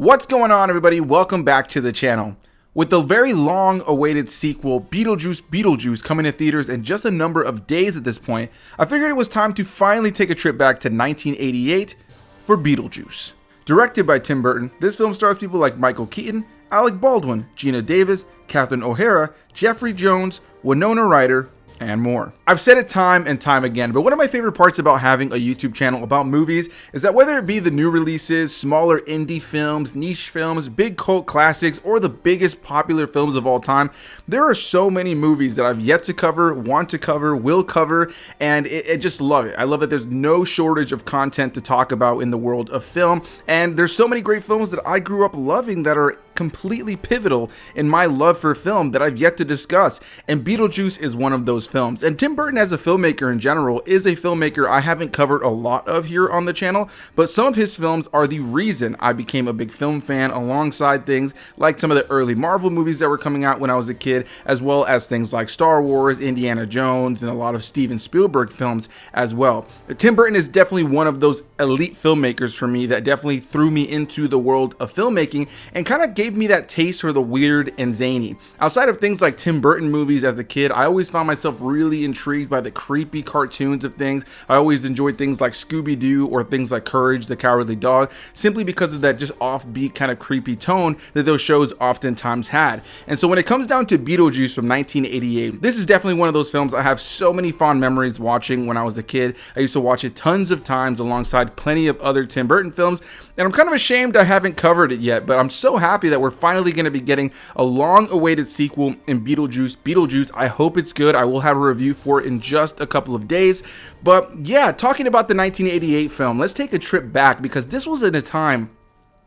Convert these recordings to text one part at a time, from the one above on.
What's going on, everybody? Welcome back to the channel. With the very long-awaited sequel, Beetlejuice coming to theaters in just a number of days at this point, I figured it was time to finally take a trip back to 1988 for Beetlejuice. Directed by Tim Burton, this film stars people like Michael Keaton, Alec Baldwin, Geena Davis, Catherine O'Hara, Jeffrey Jones, Winona Ryder, and more. I've said it time and time again, but one of my favorite parts about having a YouTube channel about movies is that whether it be the new releases, smaller indie films, niche films, big cult classics, or the biggest popular films of all time, there are so many movies that I've yet to cover, want to cover, will cover, and I just love it. I love that there's no shortage of content to talk about in the world of film, and there's so many great films that I grew up loving that are completely pivotal in my love for film that I've yet to discuss, and Beetlejuice is one of those films. And Tim Burton as a filmmaker in general is a filmmaker I haven't covered a lot of here on the channel, but some of his films are the reason I became a big film fan, alongside things like some of the early Marvel movies that were coming out when I was a kid, as well as things like Star Wars, Indiana Jones, and a lot of Steven Spielberg films as well. Tim Burton is definitely one of those elite filmmakers for me that definitely threw me into the world of filmmaking and kind of gave me that taste for the weird and zany. Outside of things like Tim Burton movies as a kid, I always found myself really intrigued by the creepy cartoons of things. I always enjoyed things like Scooby-Doo or things like Courage the Cowardly Dog, simply because of that just offbeat kind of creepy tone that those shows oftentimes had. And so when it comes down to Beetlejuice from 1988, this is definitely one of those films I have so many fond memories watching when I was a kid. I used to watch it tons of times alongside plenty of other Tim Burton films, and I'm kind of ashamed I haven't covered it yet, but I'm so happy that we're finally going to be getting a long-awaited sequel in Beetlejuice. I hope it's good. I will have a review for it in just a couple of days. But yeah, talking about the 1988 film, let's take a trip back, because this was in a time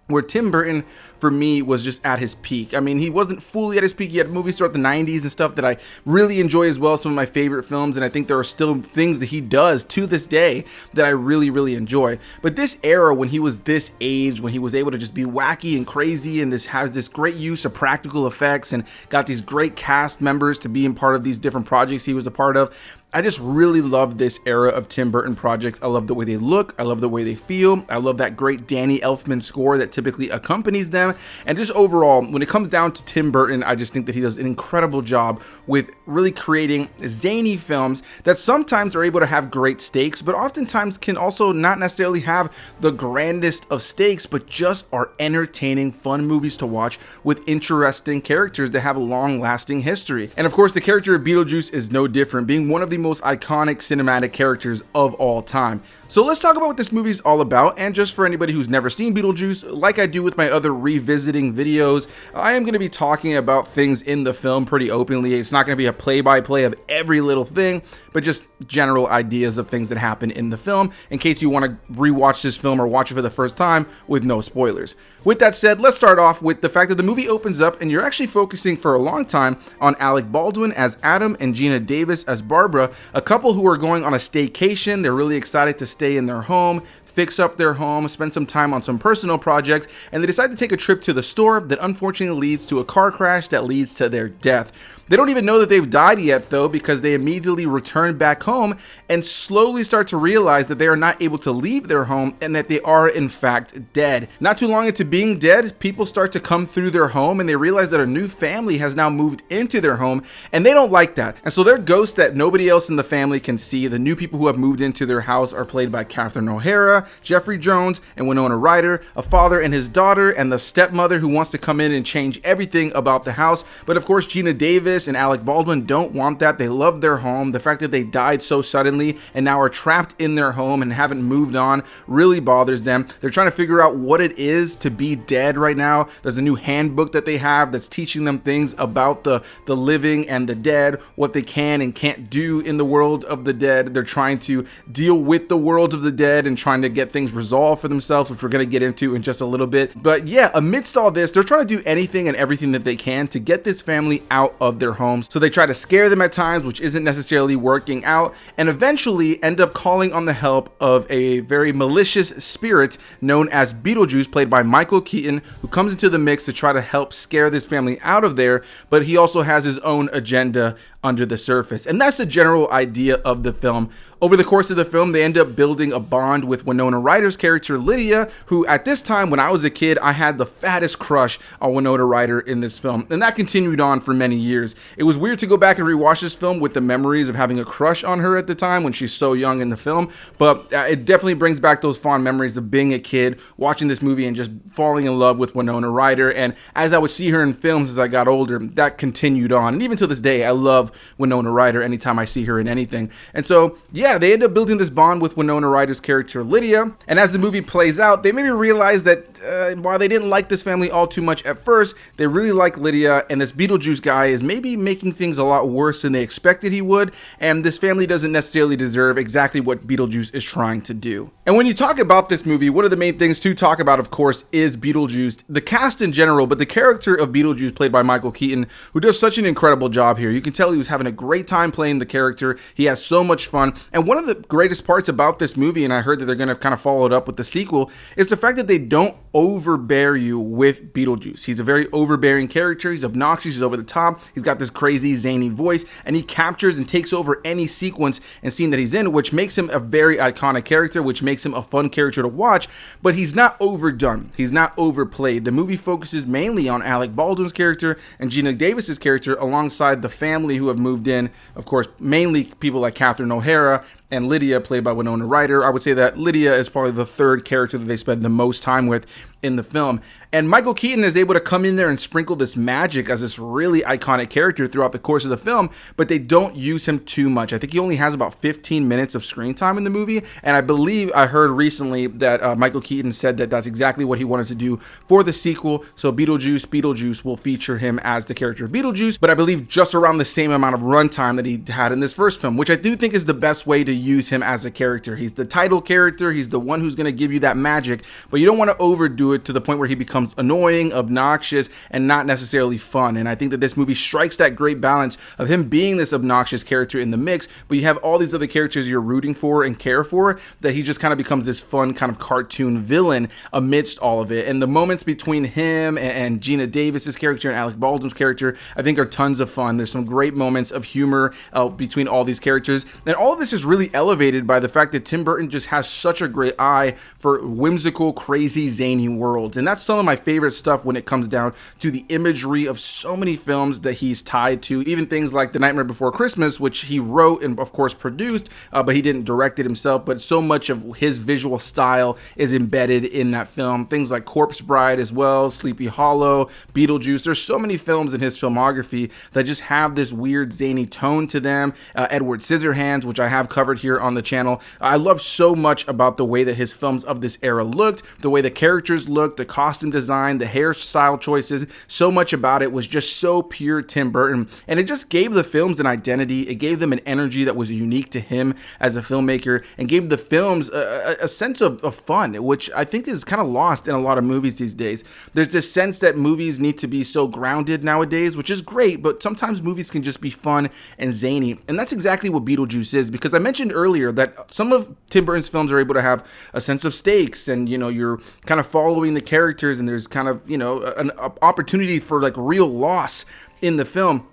where Tim Burton, for me, was just at his peak. I mean, he wasn't fully at his peak. He had movies throughout the 90s and stuff that I really enjoy as well, some of my favorite films, and I think there are still things that he does to this day that I really enjoy. But this era, when he was this age, when he was able to just be wacky and crazy and has this great use of practical effects and got these great cast members to be in part of these different projects he was a part of, I just really love this era of Tim Burton projects. I love the way they look. I love the way they feel. I love that great Danny Elfman score that typically accompanies them. And just overall, when it comes down to Tim Burton, I just think that he does an incredible job with really creating zany films that sometimes are able to have great stakes, but oftentimes can also not necessarily have the grandest of stakes, but just are entertaining, fun movies to watch with interesting characters that have a long-lasting history. And of course, the character of Beetlejuice is no different, being one of the most iconic cinematic characters of all time. So let's talk about what this movie is all about. And just for anybody who's never seen Beetlejuice, like I do with my other revisiting videos, I am going to be talking about things in the film pretty openly. It's not going to be a play-by-play of every little thing, but just general ideas of things that happen in the film, in case you want to rewatch this film or watch it for the first time with no spoilers. With that said, let's start off with the fact that the movie opens up and you're actually focusing for a long time on Alec Baldwin as Adam and Geena Davis as Barbara, a couple who are going on a staycation. They're really excited to stay in their home, fix up their home, spend some time on some personal projects, and they decide to take a trip to the store that unfortunately leads to a car crash that leads to their death. They don't even know that they've died yet, though, because they immediately return back home and slowly start to realize that they are not able to leave their home and that they are, in fact, dead. Not too long into being dead, people start to come through their home and they realize that a new family has now moved into their home, and they don't like that. And so their ghosts that nobody else in the family can see, the new people who have moved into their house, are played by Catherine O'Hara, Jeffrey Jones, and Winona Ryder, a father and his daughter, and the stepmother who wants to come in and change everything about the house. But of course, Geena Davis and Alec Baldwin don't want that. They love their home. The fact that they died so suddenly and now are trapped in their home and haven't moved on really bothers them. They're trying to figure out what it is to be dead right now. There's a new handbook that they have that's teaching them things about the living and the dead, what they can and can't do in the world of the dead. They're trying to deal with the world of the dead and trying to get things resolved for themselves, which we're going to get into in just a little bit. But yeah, amidst all this, they're trying to do anything and everything that they can to get this family out of their homes. So they try to scare them at times, which isn't necessarily working out, and eventually end up calling on the help of a very malicious spirit known as Beetlejuice, played by Michael Keaton, who comes into the mix to try to help scare this family out of there, but he also has his own agenda under the surface. And that's the general idea of the film. Over the course of the film, they end up building a bond with Winona Ryder's character, Lydia, who at this time, when I was a kid, I had the fattest crush on Winona Ryder in this film. And that continued on for many years. It was weird to go back and rewatch this film with the memories of having a crush on her at the time when she's so young in the film. But it definitely brings back those fond memories of being a kid, watching this movie and just falling in love with Winona Ryder. And as I would see her in films as I got older, that continued on. And even to this day, I love Winona Ryder anytime I see her in anything. And so, yeah, they end up building this bond with Winona Ryder's character, Lydia. And as the movie plays out, they maybe realize that while they didn't like this family all too much at first, they really like Lydia. And this Beetlejuice guy is maybe making things a lot worse than they expected he would. And this family doesn't necessarily deserve exactly what Beetlejuice is trying to do. And when you talk about this movie, one of the main things to talk about, of course, is Beetlejuice, the cast in general, but the character of Beetlejuice played by Michael Keaton, who does such an incredible job here. You can tell he was having a great time playing the character. He has so much fun. And one of the greatest parts about this movie, and I heard that they're going to kind of follow it up with the sequel, is the fact that they don't overbear you with Beetlejuice. He's a very overbearing character. He's obnoxious. He's over the top. He's got this crazy, zany voice, and he captures and takes over any sequence and scene that he's in, which makes him a very iconic character, which makes him a fun character to watch, but he's not overdone. He's not overplayed. The movie focuses mainly on Alec Baldwin's character and Geena Davis's character alongside the family who have moved in, of course, mainly people like Catherine O'Hara and Lydia, played by Winona Ryder. I would say that Lydia is probably the third character that they spend the most time with in the film. And Michael Keaton is able to come in there and sprinkle this magic as this really iconic character throughout the course of the film, but they don't use him too much. I think he only has about 15 minutes of screen time in the movie, and I believe I heard recently that Michael Keaton said that that's exactly what he wanted to do for the sequel. So Beetlejuice will feature him as the character of Beetlejuice, but I believe just around the same amount of runtime that he had in this first film, which I do think is the best way to use him as a character. He's the title character. He's the one who's going to give you that magic, but you don't want to overdo it to the point where he becomes annoying, obnoxious, and not necessarily fun. And I think that this movie strikes that great balance of him being this obnoxious character in the mix, but you have all these other characters you're rooting for and care for, that he just kind of becomes this fun kind of cartoon villain amidst all of it. And the moments between him and Geena Davis's character and Alec Baldwin's character, I think, are tons of fun. There's some great moments of humor between all these characters. And all of this is really elevated by the fact that Tim Burton just has such a great eye for whimsical, crazy, zany worlds. And that's some of my favorite stuff when it comes down to the imagery of so many films that he's tied to, even things like The Nightmare Before Christmas, which he wrote and of course produced, but he didn't direct it himself, but so much of his visual style is embedded in that film. Things like Corpse Bride as well, Sleepy Hollow, Beetlejuice. There's so many films in his filmography that just have this weird zany tone to them. Edward Scissorhands, which I have covered here on the channel. I love so much about the way that his films of this era looked, the way the characters looked, the costume design, the hairstyle choices. So much about it was just so pure Tim Burton, and it just gave the films an identity. It gave them an energy that was unique to him as a filmmaker, and gave the films a sense of fun, which I think is kind of lost in a lot of movies these days. There's this sense that movies need to be so grounded nowadays, which is great, but sometimes movies can just be fun and zany, and that's exactly what Beetlejuice is, because I mentioned earlier that some of Tim Burton's films are able to have a sense of stakes, and you're kind of following the characters, and there's kind of an opportunity for like real loss in the film.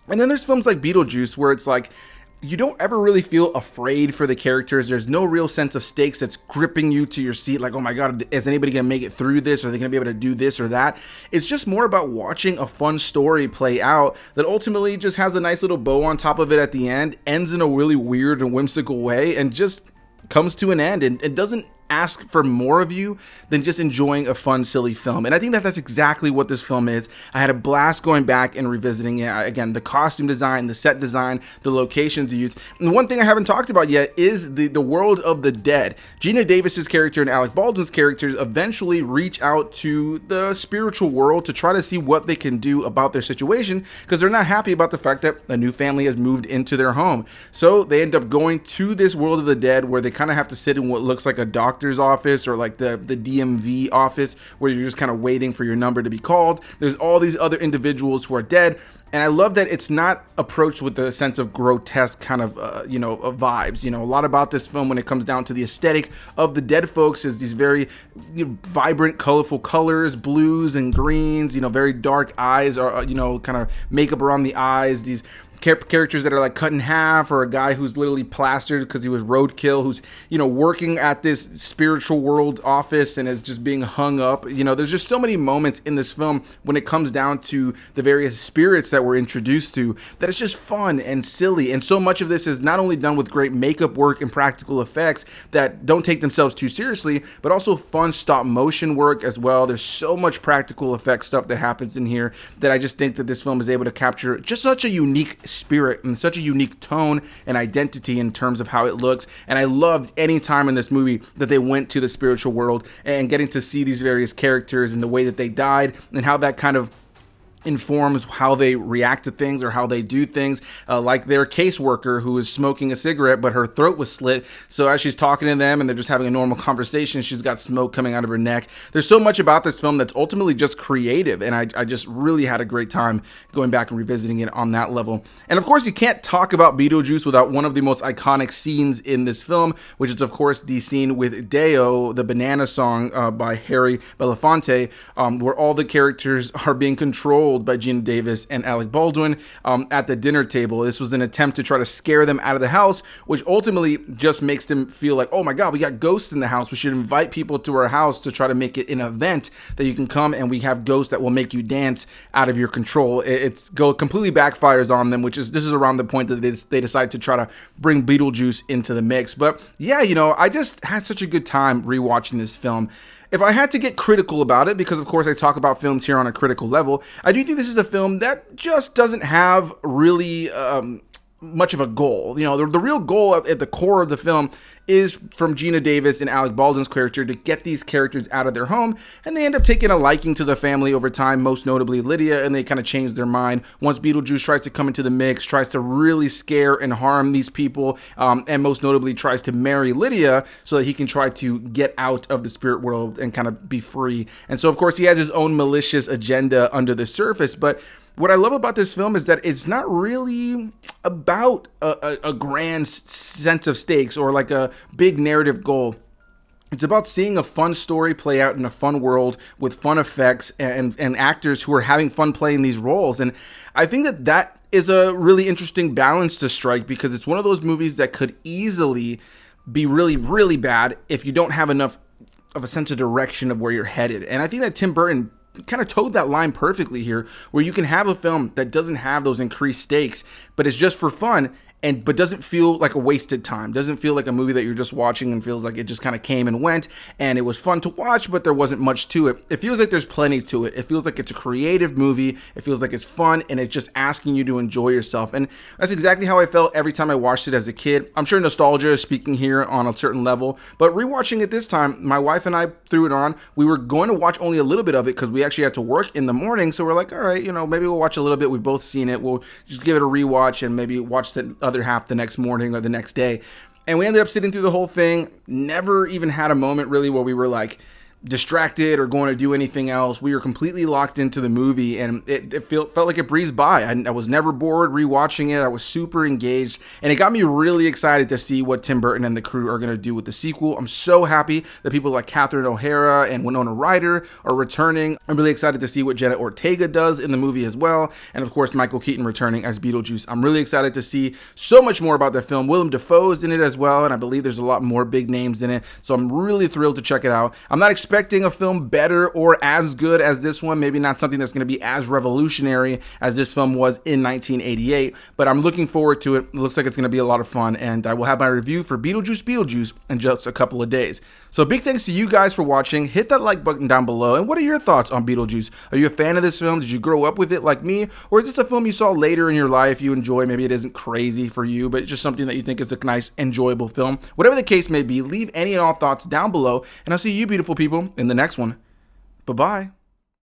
And then there's films like Beetlejuice where it's like you don't ever really feel afraid for the characters. There's no real sense of stakes that's gripping you to your seat, like, oh my god, is anybody gonna make it through this? Are they gonna be able to do this or that? It's just more about watching a fun story play out that ultimately just has a nice little bow on top of it at the end, ends in a really weird and whimsical way, and just comes to an end, and it doesn't ask for more of you than just enjoying a fun, silly film. And I think that that's exactly what this film is. I had a blast going back and revisiting it. Again, the costume design, the set design, the locations used. And the one thing I haven't talked about yet is the world of the dead. Geena Davis's character and Alec Baldwin's characters eventually reach out to the spiritual world to try to see what they can do about their situation, because they're not happy about the fact that a new family has moved into their home. So they end up going to this world of the dead, where they kind of have to sit in what looks like a doctor's office, or like the DMV office, where you're just kind of waiting for your number to be called. There's all these other individuals who are dead, and I love that it's not approached with a sense of grotesque kind of vibes. A lot about this film, when it comes down to the aesthetic of the dead folks, is these very vibrant, colorful colors, blues and greens, very dark eyes, or kind of makeup around the eyes, these characters that are like cut in half, or a guy who's literally plastered because he was roadkill, who's, you know, working at this spiritual world office and is just being hung up. You know, there's just so many moments in this film when it comes down to the various spirits that we're introduced to that it's just fun and silly. And so much of this is not only done with great makeup work and practical effects that don't take themselves too seriously, but also fun stop motion work as well. There's so much practical effect stuff that happens in here that I just think that this film is able to capture just such a unique spirit and such a unique tone and identity in terms of how it looks. And I loved any time in this movie that they went to the spiritual world and getting to see these various characters and the way that they died and how that kind of informs how they react to things or how they do things, like their caseworker who is smoking a cigarette but her throat was slit, so as she's talking to them and they're just having a normal conversation, she's got smoke coming out of her neck. There's so much about this film that's ultimately just creative, and I just really had a great time going back and revisiting it on that level. And of course, you can't talk about Beetlejuice without one of the most iconic scenes in this film, which is of course the scene with Deo, the Banana Song by Harry Belafonte, where all the characters are being controlled by Geena Davis and Alec Baldwin at the dinner table. This was an attempt to try to scare them out of the house, which ultimately just makes them feel like, oh my God, we got ghosts in the house. We should invite people to our house to try to make it an event that you can come and we have ghosts that will make you dance out of your control. It's completely backfires on them, this is around the point that they decide to try to bring Beetlejuice into the mix. But yeah, you know, I just had such a good time rewatching this film. If I had to get critical about it, because of course I talk about films here on a critical level, I do think this is a film that just doesn't have really much of a goal. You know, the real goal at the core of the film is from Geena Davis and Alec Baldwin's character to get these characters out of their home, and they end up taking a liking to the family over time, most notably Lydia, and they kind of change their mind once Beetlejuice tries to come into the mix, tries to really scare and harm these people, and most notably tries to marry Lydia so that he can try to get out of the spirit world and kind of be free. And so of course he has his own malicious agenda under the surface, but what I love about this film is that it's not really about a grand sense of stakes or like a big narrative goal. It's about seeing a fun story play out in a fun world with fun effects and actors who are having fun playing these roles. And I think that is a really interesting balance to strike, because it's one of those movies that could easily be really, really bad if you don't have enough of a sense of direction of where you're headed. And I think that Tim Burton kind of towed that line perfectly here, where you can have a film that doesn't have those increased stakes, but it's just for fun, but doesn't feel like a wasted time. Doesn't feel like a movie that you're just watching and feels like it just kind of came and went and it was fun to watch, but there wasn't much to it. It feels like there's plenty to it. It feels like it's a creative movie. It feels like it's fun, and it's just asking you to enjoy yourself. And that's exactly how I felt every time I watched it as a kid. I'm sure nostalgia is speaking here on a certain level, but rewatching it this time, my wife and I threw it on. We were going to watch only a little bit of it because we actually had to work in the morning. So we're like, all right, you know, maybe we'll watch a little bit. We've both seen it. We'll just give it a rewatch and maybe watch the other half the next morning or the next day. And we ended up sitting through the whole thing, never even had a moment really where we were like distracted or going to do anything else. We were completely locked into the movie, and it felt like it breezed by. I was never bored rewatching it. I was super engaged, and it got me really excited to see what Tim Burton and the crew are going to do with the sequel. I'm so happy that people like Catherine O'Hara and Winona Ryder are returning. I'm really excited to see what Jenna Ortega does in the movie as well, and of course Michael Keaton returning as Beetlejuice. I'm really excited to see so much more about the film. Willem Dafoe's in it as well, and I believe there's a lot more big names in it, so I'm really thrilled to check it out. I'm not expecting a film better or as good as this one, maybe not something that's going to be as revolutionary as this film was in 1988, but I'm looking forward to it. It looks like it's going to be a lot of fun, and I will have my review for Beetlejuice in just a couple of days. So big thanks to you guys for watching. Hit that like button down below, and what are your thoughts on Beetlejuice? Are you a fan of this film? Did you grow up with it like me, or is this a film you saw later in your life you enjoy? Maybe it isn't crazy for you, but it's just something that you think is a nice, enjoyable film. Whatever the case may be, leave any and all thoughts down below, and I'll see you beautiful people in the next one. Bye-bye.